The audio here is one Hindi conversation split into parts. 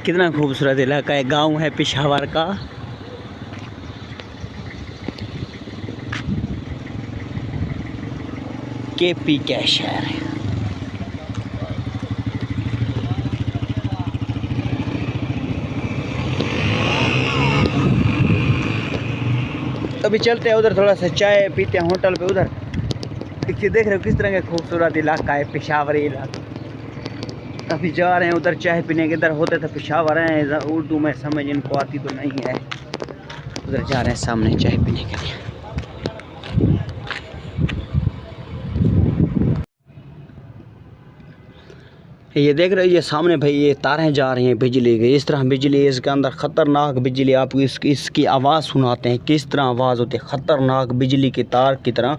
कितना खूबसूरत इलाका है, गांव है पेशावर का। केपी कैशर है। अभी चलते हैं उधर, थोड़ा सा चाय पीते हैं होटल पे उधर। देखिए, देख रहे हो किस तरह का खूबसूरत इलाका है, पेशावरी इलाका। अभी जा रहे हैं उधर चाय पीने के। इधर होते थे पेशावर हैं, उर्दू में समझ इनको आती तो नहीं है। उधर जा रहे हैं सामने चाय पीने के लिए। ये देख रहे हो, ये सामने भाई ये तारें जा रही हैं बिजली की। इस तरह बिजली, इसके अंदर ख़तरनाक बिजली। आपको इसकी आवाज़ सुनाते हैं, किस तरह आवाज़ होती है। ख़तरनाक बिजली की तार की तरह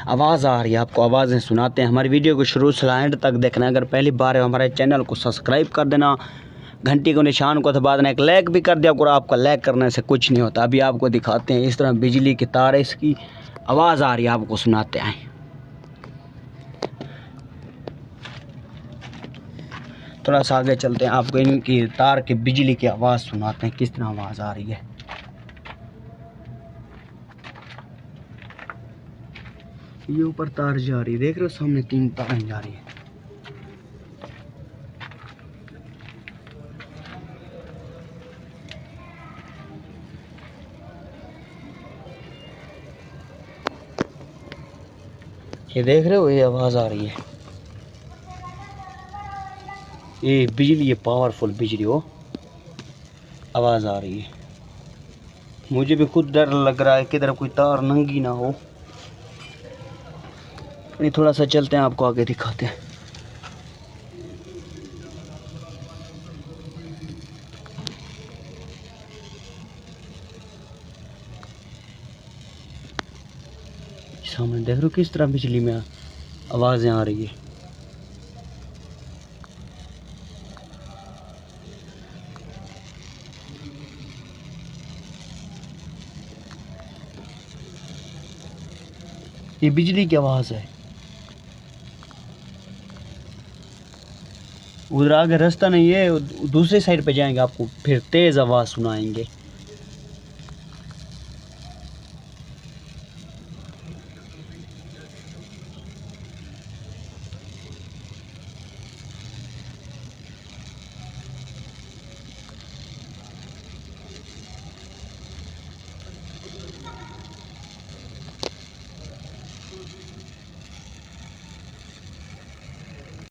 आवाज़ आ रही है, आपको आवाज़ें सुनाते हैं। हमारी वीडियो को शुरू से एंड तक देखना। अगर पहली बार है हमारे चैनल को सब्सक्राइब कर देना, घंटी को निशान को दबा देना, एक लाइक भी कर दिया करो। आपका लाइक करने से कुछ नहीं होता। अभी आपको दिखाते हैं, इस तरह बिजली की तार है, इसकी आवाज़ आ रही है, आपको सुनाते हैं। थोड़ा सा आगे चलते हैं, आपको इनकी तार की बिजली की आवाज़ सुनाते हैं, किस तरह आवाज़ आ रही है। ये ऊपर तार जा रही है, देख रहे हो सामने 3 तारें जा रही है। ये देख रहे हो, ये आवाज़ आ रही है, ये बिजली, ये पावरफुल बिजली हो, आवाज़ आ रही है। मुझे भी खुद डर लग रहा है किधर कोई तार नंगी ना हो। ये थोड़ा सा चलते हैं, आपको आगे दिखाते हैं। सामने देख रहे हो किस तरह बिजली में आवाज़ें आ रही है। ये बिजली की आवाज़ है। उधर आगे रास्ता नहीं है, दूसरी साइड पे जाएंगे, आपको फिर तेज़ आवाज़ सुनाएंगे।